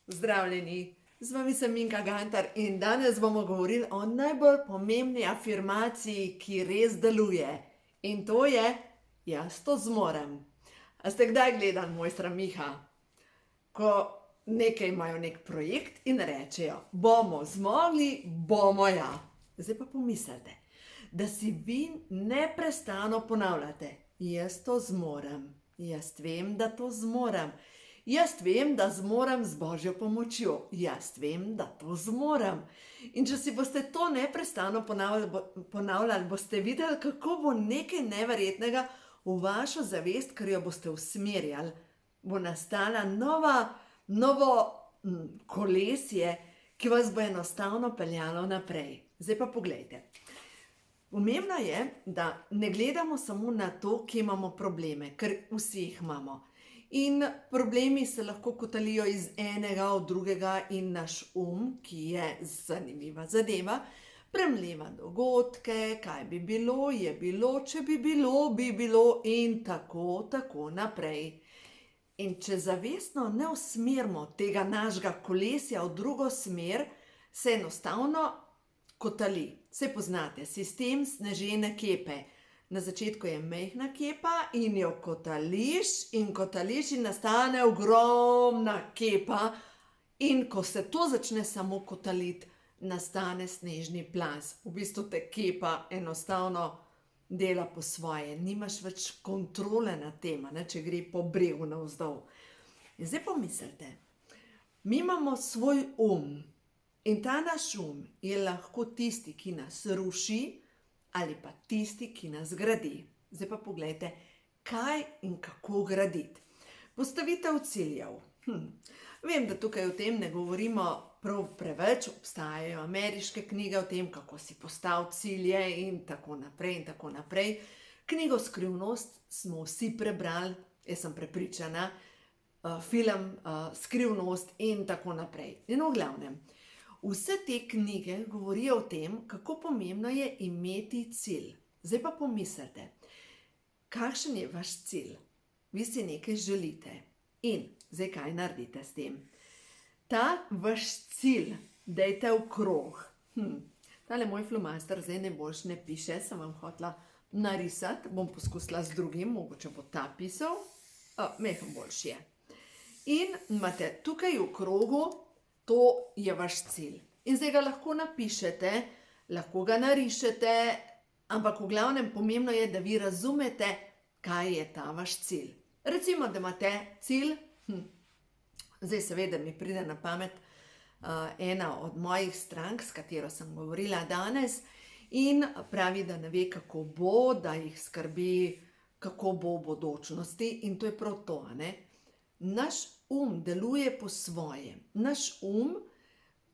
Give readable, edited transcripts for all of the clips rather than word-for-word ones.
Pozdravljeni, z vami sem Minka Gantar in danes bomo govorili o najbolj pomembni afirmaciji, ki res deluje. In to je, jaz to zmorem. A ste kdaj gledali mojstra Miha? Ko nekaj imajo nek projekt in rečejo, bomo zmogli, bomo ja. Zdaj pa pomislite, da si vi neprestano ponavljate, jaz to zmorem, jaz vem, da to zmorem. Jaz vem, da zmorem z Božjo pomočjo. Jaz vem, da to zmorem. In če si boste to neprestano ponavljali, boste videli, kako bo nekaj neverjetnega v vašo zavest, ker jo boste usmerjali. Bo nastala novo kolesje, ki vas bo enostavno peljalo naprej. Zdaj pa poglejte. Pomembno je, da ne gledamo samo na to, kje imamo probleme, ker vsi jih imamo. In problemi se lahko kotalijo iz enega v drugega in naš ki je zanimiva zadeva, premleva dogodke, kaj bi bilo, je bilo, če bi bilo in tako naprej. In če zavestno ne usmerimo tega našega kolesja v drugo smer, se enostavno kotali. Saj poznate, sistem snežene kepe. Na začetku je majhna kepa in jo kotališ in nastane ogromna kepa. In ko se to začne samo kotaliti, nastane snežni plaz. V bistvu te kepa enostavno dela po svoje. Nimaš več kontrole nad tem, če gre po bregu navzdol. In zdaj pomislite, mi imamo svoj in ta naš je lahko tisti, ki nas ruši, ali pa tisti, ki nas gradi. Zdaj pa poglejte, kaj in kako graditi. Postavitev ciljev. Vem, da tukaj o tem ne govorimo prav preveč, obstajajo ameriške knjige o tem, kako si postaviti cilje in tako naprej. Knjigo Skrivnost smo vsi prebrali, jaz sem prepričana, film Skrivnost in tako naprej. In v glavnem, vse te knjige govorijo o tem, kako pomembno je imeti cilj. Zdaj pa pomislite, kakšen je vaš cilj? Vi si nekaj želite. In zdaj kaj naredite s tem? Ta vaš cilj dajte v krog. Tale moj flomaster zdaj najboljš ne piše, sem vam hotela narisati. Bom poskusila z drugim, mogoče bo ta pisal. Mehen boljš je. In imate tukaj v krogu, to je vaš cilj. In zdaj ga lahko napišete, lahko ga narišete, ampak v glavnem pomembno je, da vi razumete, kaj je ta vaš cilj. Recimo, da imate cilj, zdaj seveda mi pride na pamet ena od mojih strank, s katero sem govorila danes, in pravi, da ne ve, kako bo, da jih skrbi, kako bo v bodočnosti, in to je prav to, Naš deluje po svoje. Naš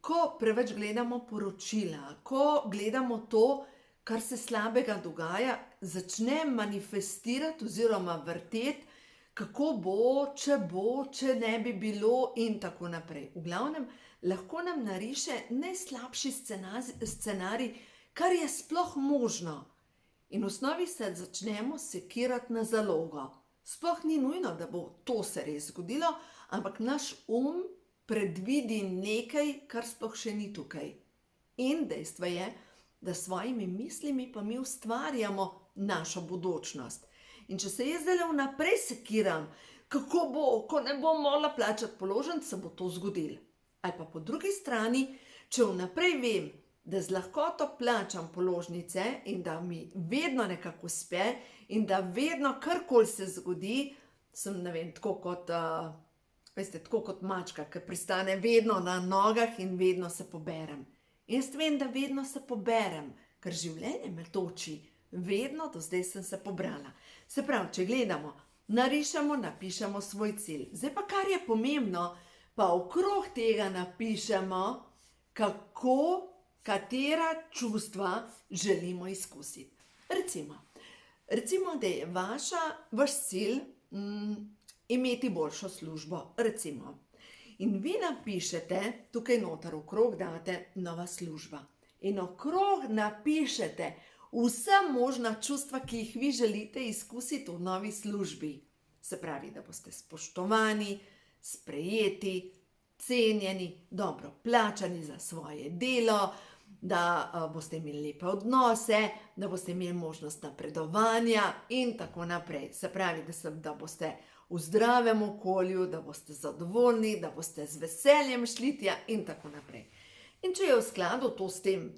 ko preveč gledamo poročila, ko gledamo to, kar se slabega dogaja, začne manifestirati oziroma vrteti, kako bo, če ne bi bilo in tako naprej. V glavnem, lahko nam nariše najslabši scenarij, kar je sploh možno. In v osnovi se začnemo sekirati na zalogo. Sploh ni nujno, da bo to se res zgodilo, ampak naš predvidi nekaj, kar sploh še ni tukaj. In dejstvo je, da s svojimi mislimi pa mi ustvarjamo našo bodočnost. In če se jaz zdaj vnaprej sekiram, kako bo, ko ne bom mogla plačati položnic, se bo to zgodilo. Ali pa po drugi strani, če vnaprej vem, da z lahkoto plačam položnice in da mi vedno nekako uspe in da vedno karkoli se zgodi, sem, ne vem, tako kot mačka, ki pristane vedno na nogah in vedno se poberem. Jaz vem, da vedno se poberem, ker življenje me toči. Vedno do zdaj sem se pobrala. Se pravi, če gledamo, narišemo, napišemo svoj cilj. Zdaj pa kar je pomembno, pa okrog tega napišemo, katera čustva želimo izkusiti. Recimo, da je vaš cilj imeti boljšo službo. Recimo. In vi napišete, tukaj noter okrog date nova služba. In okrog napišete vsa možna čustva, ki jih vi želite izkusiti v novi službi. Se pravi, da boste spoštovani, sprejeti, cenjeni, dobro plačani za svoje delo, da boste imeli lepe odnose, da boste imeli možnost napredovanja in tako naprej. Se pravi, da boste v zdravem okolju, da boste zadovoljni, da boste z veseljem šli tja in tako naprej. In če je v skladu to s tem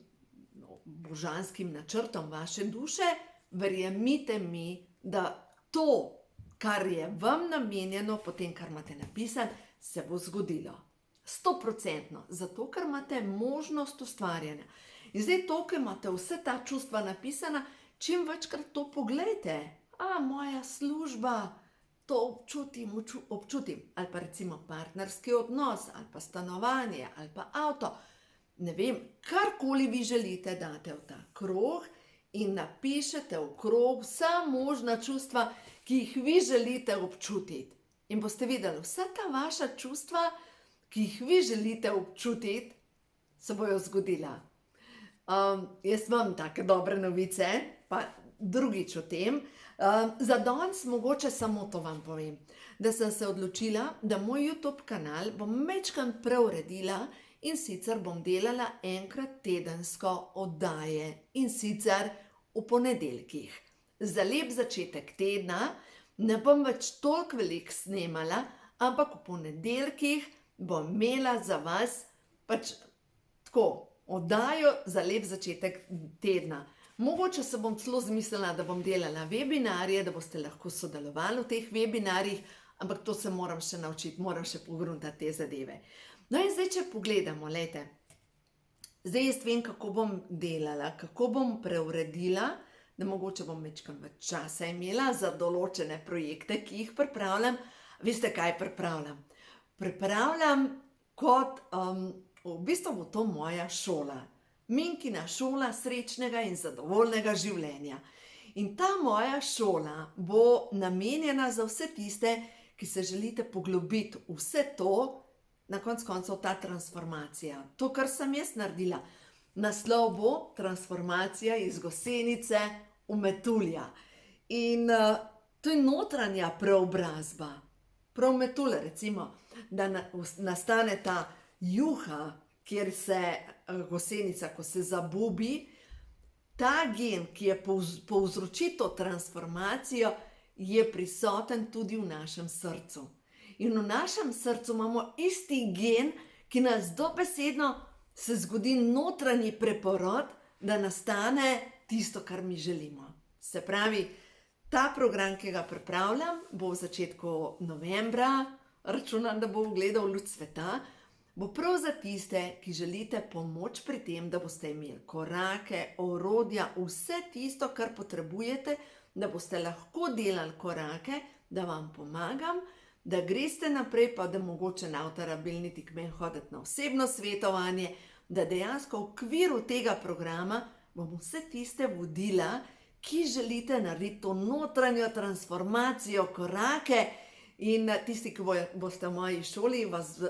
božanskim načrtom vaše duše, verjemite mi, da to, kar je vam namenjeno, potem, kar imate napisano, se bo zgodilo. 100%, zato, ker imate možnost ustvarjanja. In zdaj to, ker imate vse ta čustva napisana, čim večkrat to pogledajte. Moja služba, to občutim. Ali pa recimo partnerski odnos, ali pa stanovanje, ali pa avto. Ne vem, karkoli vi želite, date v ta krog in napišete v krog vsa možna čustva, ki jih vi želite občutiti. In boste videli, vsa ta vaša čustva, ki jih vi želite občutiti, se bojo zgodila. Jaz imam take dobre novice, pa drugič o tem. Za danes mogoče samo to vam povem, da sem se odločila, da moj YouTube kanal bom majčkeno preuredila in sicer bom delala enkrat tedensko oddaje in sicer v ponedeljkih. Za lep začetek tedna ne bom več toliko veliko snemala, ampak v ponedeljkih bom imela za vas pač tako oddajo za lep začetek tedna. Mogoče se bom celo zmislila, da bom delala webinarje, da boste lahko sodelovali v teh webinarjih, ampak to se moram še naučiti, moram še pogruntati te zadeve. No in zdaj, če pogledamo, glejte, zdaj jaz vem, kako bom delala, kako bom preuredila, da mogoče bom majčkeno več časa imela za določene projekte, ki jih pripravljam. Veste, kaj pripravljam? Pripravljam kot, v bistvu bo to moja šola. Minkina šola srečnega in zadovoljnega življenja. In ta moja šola bo namenjena za vse tiste, ki se želite poglobiti vse to, na koncu koncev ta transformacija. To, kar sem jaz naredila. Naslov bo Transformacija iz Gosenice v Metulja. In to je notranja preobrazba. Prav Metulj, recimo, da nastane ta juha, kjer se gosenica, ko se zabubi, ta gen, ki je povzročil to transformacijo, je prisoten tudi v našem srcu. In v našem srcu imamo isti gen, ki nas dobesedno se zgodi notranji preporod, da nastane tisto, kar mi želimo. Se pravi, ta program, ki ga pripravljam, bo v začetku novembra, računam, da bo ugledal luč sveta, bo prav za tiste, ki želite pomoč pri tem, da boste imeli korake, orodja, vse tisto, kar potrebujete, da boste lahko delali korake, da vam pomagam, da greste naprej, pa da mogoče ne boste rabili niti k meni hoditi na osebno svetovanje, da dejansko v okviru tega programa bom vse tiste vodila, ki želite narediti to notranjo transformacijo, korake, in tisti, ki boste v moji šoli,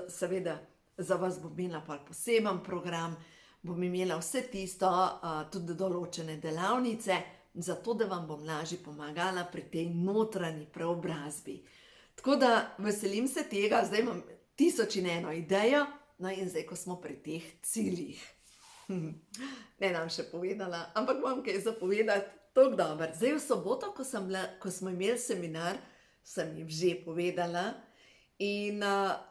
seveda za vas bom imela poseben program, bom imela vse tisto, tudi določene delavnice, zato da vam bom lažje pomagala pri tej notranji preobrazbi. Tako da veselim se tega, zdaj imam 1001 idejo, no in zdaj, ko smo pri teh ciljih. Ne nam še povedala, ampak imam kaj zapovedati, tako dober. Zdaj v soboto, ko smo imeli seminar, sem jim že povedala in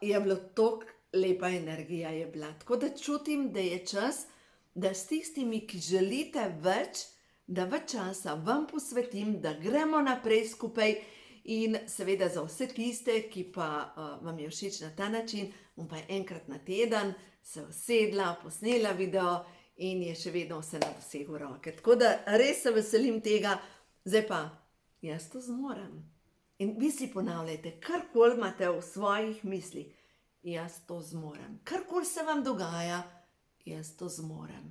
je bilo toliko lepa energija je bila. Tako da čutim, da je čas, da s tistimi, ki želite več, da več časa vam posvetim, da gremo naprej skupaj. In seveda za vse tiste, ki pa vam je všeč na ta način, bom pa enkrat na teden se usedla, posnela video in je še vedno vse na dosegu roke. Tako da res se veselim tega, zdaj pa jaz to zmorem. In vi si ponavljajte, karkoli imate v svojih mislih, jaz to zmorem. Karkoli se vam dogaja, jaz to zmorem.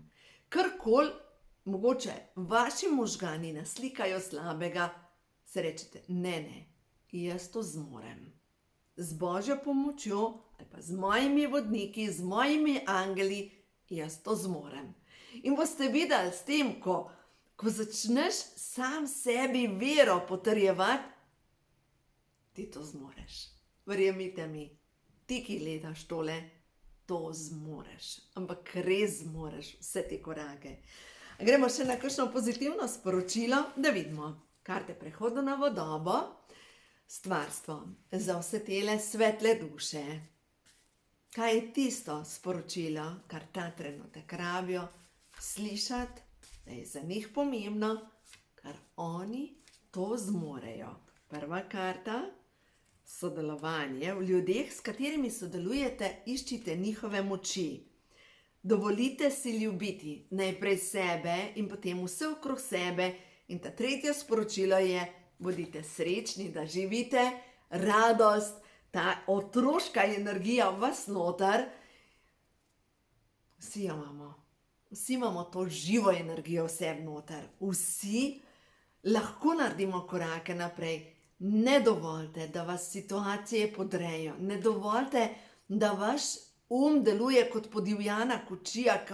Karkoli mogoče vaši možgani naslikajo slabega, se rečete, ne, jaz to zmorem. Z Božjo pomočjo, ali pa z mojimi vodniki, z mojimi angeli, jaz to zmorem. In boste videli s tem, ko začneš sam sebi vero potrjevati, ti to zmoreš. Verjemite mi, ti, ki gledaš tole, to zmoreš. Ampak res zmoreš vse te korake. Gremo še na kakšno pozitivno sporočilo, da vidimo. Karte prehoda na vodobo, stvarstvo, za vse tele svetle duše. Kaj je tisto sporočilo, kar ta trenutek rabijo slišati, da je za njih pomembno, kar oni to zmorejo. Prva karta, sodelovanje. V ljudeh, s katerimi sodelujete, iščite njihove moči. Dovolite si ljubiti najprej sebe in potem vse okrog sebe. In ta tretje sporočilo je, bodite srečni, da živite, radost, ta otroška energija v vas noter. Vsi jo imamo. Vsi imamo to živo energijo v sebi noter. Vsi lahko naredimo korake naprej. Ne dovolite, da vas situacije podrejo. Ne dovolite, da vaš deluje kot podivjana kočija,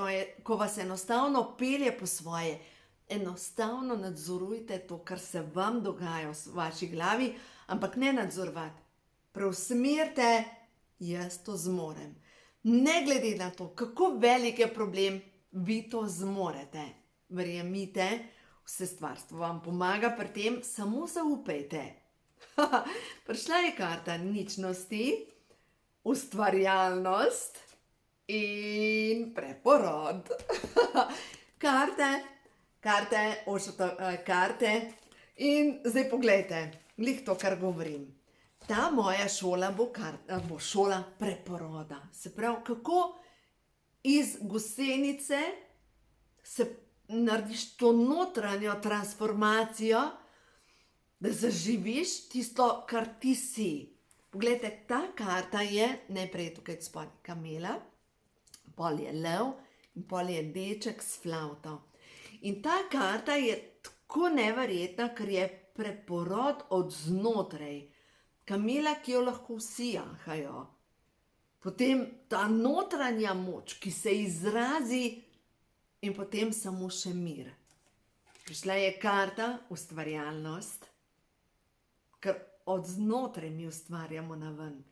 ko vas enostavno pelje po svoje. Enostavno nadzorujte to, kar se vam dogaja v vaši glavi, ampak ne nadzorovati. Preusmerite, jaz to zmorem. Ne glede na to, kako velik je problem, vi to zmorete. Verjemite, vse stvarstvo vam pomaga pri tem, samo zaupajte. Prišla je karta ničnosti, ustvarjalnost in preporod. Karte. In zdaj poglejte, glih to, kar govorim. Ta moja šola bo šola preporoda. Se pravi, kako iz gosenice se narediš to notranjo transformacijo, da zaživiš tisto, kar ti si. Poglejte, ta karta je najprej tukaj spodaj kamela, pol je lev in pol je deček s flavto. In ta karta je tako neverjetna, ker je preporod od znotraj. Kamela, ki jo lahko vsi jahajo. Potem ta notranja moč, ki se izrazi in potem samo še mir. Prišla je karta ustvarjalnost, ker od znotraj mi ustvarjamo naven.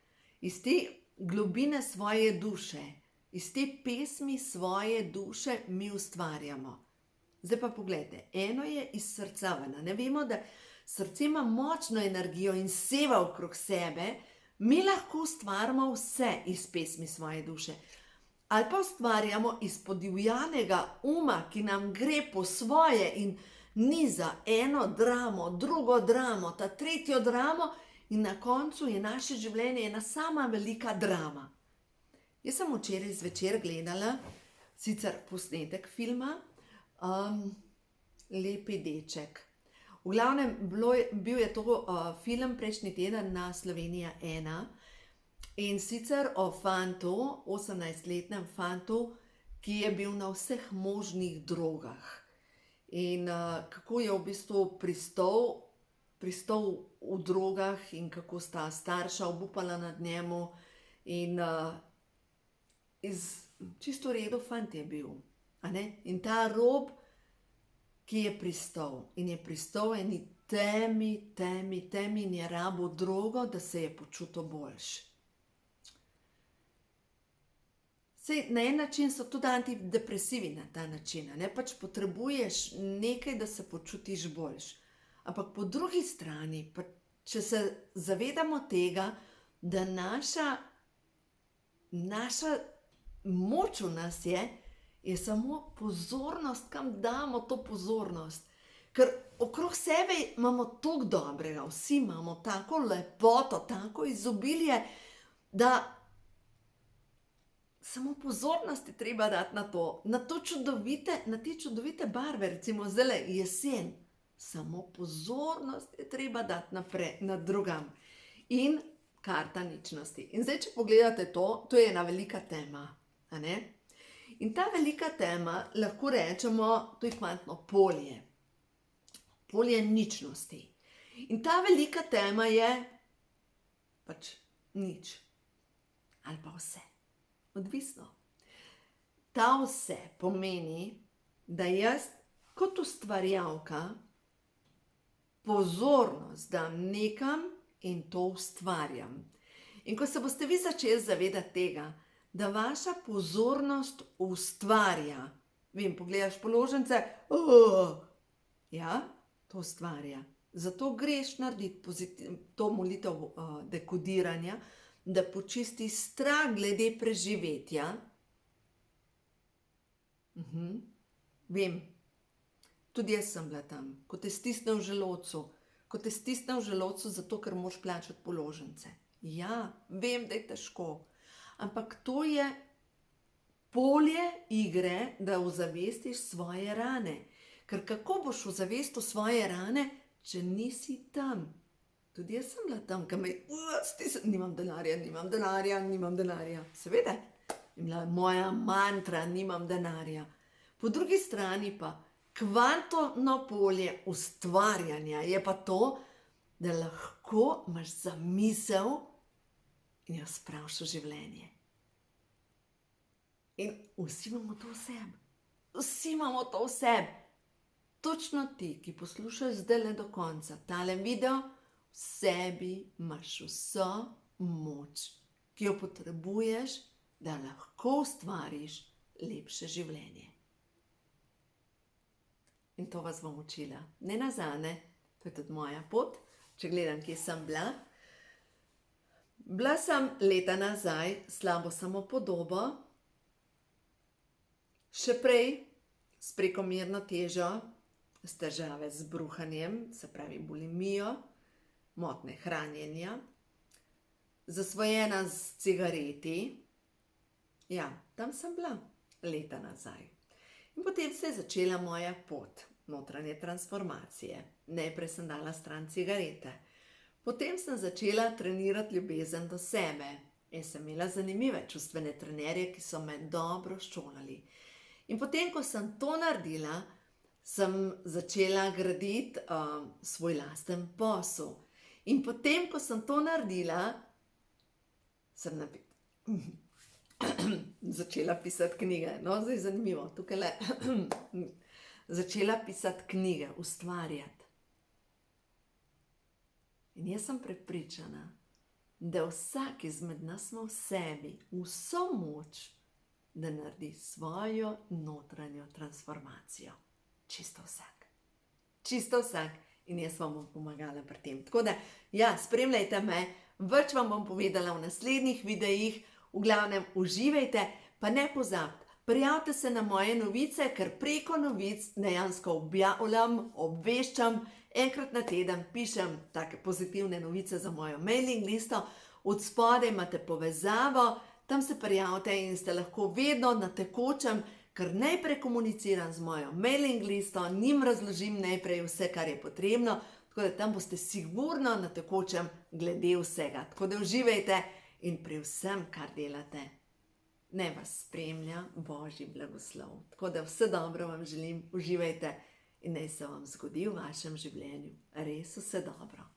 Iz te globine svoje duše, iz te pesmi svoje duše mi ustvarjamo. Zdaj pa pogledajte, eno je iz srca ven. Ne vemo, da srce ima močno energijo in seva okrog sebe, mi lahko ustvarjamo vse iz pesmi svoje duše. Ali pa ustvarjamo iz podivjanega uma, ki nam gre po svoje in niza eno dramo, drugo dramo, ta tretjo dramo in na koncu je naše življenje ena sama velika drama. Jaz sem včeraj zvečer gledala sicer posnetek filma Lepi deček. V glavnem, bil je to film prejšnji teden na Slovenija 1 in sicer o fantu, 18-letnem fantu, ki je bil na vseh možnih drogah. In kako je v bistvu pristal v drogah in kako sta starša obupala nad njemu in čisto redu fant je bil. In ta rob, ki je pristal in je pristal eni temi in je rabo drogo, da se je počutil boljši. Sej, na en način so tudi antidepresivi na ta način, pač potrebuješ nekaj, da se počutiš boljši. Ampak po drugi strani, pa če se zavedamo tega, da naša moč v nas je samo pozornost, kam damo to pozornost. Ker okrog sebe imamo toliko dobrega, vsi imamo tako lepoto, tako izobilje, da samo pozornost je treba dati na to, na te čudovite barve, recimo zdaj jesen. Samo pozornost je treba dati na drugam. In karta ničnosti. In zdaj, če pogledate to je ena velika tema, In ta velika tema, lahko rečemo, to je kvantno polje. Polje ničnosti. In ta velika tema je pač nič. Ali pa vse. Odvisno. Ta vse pomeni, da jaz kot ustvarjalka pozornost dam nekam in to ustvarjam. In ko se boste vi začeli zavedati tega, da vaša pozornost ustvarja. Vem, pogledaš položnice, ja, to ustvarja. Zato greš narediti to molitev dekodiranja, da počisti strah glede preživetja. Vem, tudi jaz sem bila tam, ko te stisne v želodcu, zato ker moraš plačati položnice. Ja, vem, da je težko, ampak to je polje igre, da ozavestiš svoje rane. Ker kako boš ozavestil svoje rane, če nisi tam? Tudi jaz sem bila tam, nimam denarja. Seveda, je bila moja mantra, nimam denarja. Po drugi strani pa kvantno polje ustvarjanja je pa to, da lahko imaš zamisel in jo spraviš v življenje. In vsi imamo to v sebi. Vsi imamo to v sebi. Točno ti, ki poslušaš zdajle do konca tale video, v sebi imaš vso moč, ki jo potrebuješ, da lahko ustvariš lepše življenje. In to vas bom učila. Ne nazadnje, to je tudi moja pot, če gledam, kje sem bila. Bila sem leta nazaj slabo samopodobo, še prej s prekomerno težo, s težave z bruhanjem, se pravi bulimijo, motnje hranjenja, zasvojena s cigareti. Ja, tam sem bila leta nazaj. In potem se je začela moja pot notranje transformacije. Najprej sem dala stran cigarete. Potem sem začela trenirati ljubezen do sebe. In sem imela zanimive čustvene trenerje, ki so me dobro ščolali. In potem, ko sem to naredila, sem začela graditi svoj lasten posel. In potem, ko sem to naredila, sem začela pisati knjige. No, zdaj je zanimivo, tukaj začela pisati knjige, ustvarjati. In jaz sem prepričana, da vsak izmed nas ima v sebi vso moč, da naredi svojo notranjo transformacijo. Čisto vsak. Čisto vsak. In jaz vam bom pomagala pri tem. Tako da, ja, spremljajte me, več vam bom povedala v naslednjih videih. V glavnem, uživajte, pa ne pozabite, prijavite se na moje novice, ker preko novic dejansko objavljam, obveščam, enkrat na teden pišem take pozitivne novice za mojo mailing listo, od spodaj imate povezavo, tam se prijavite in ste lahko vedno na tekočem, ker najprej komuniciram z mojo mailing listo, njim razložim najprej vse, kar je potrebno, tako da tam boste sigurno na tekočem glede vsega. Tako da uživajte in pri vsem, kar delate, naj vas spremlja Božji blagoslov. Tako da vse dobro vam želim, uživajte in naj se vam zgodi v vašem življenju res vse dobro.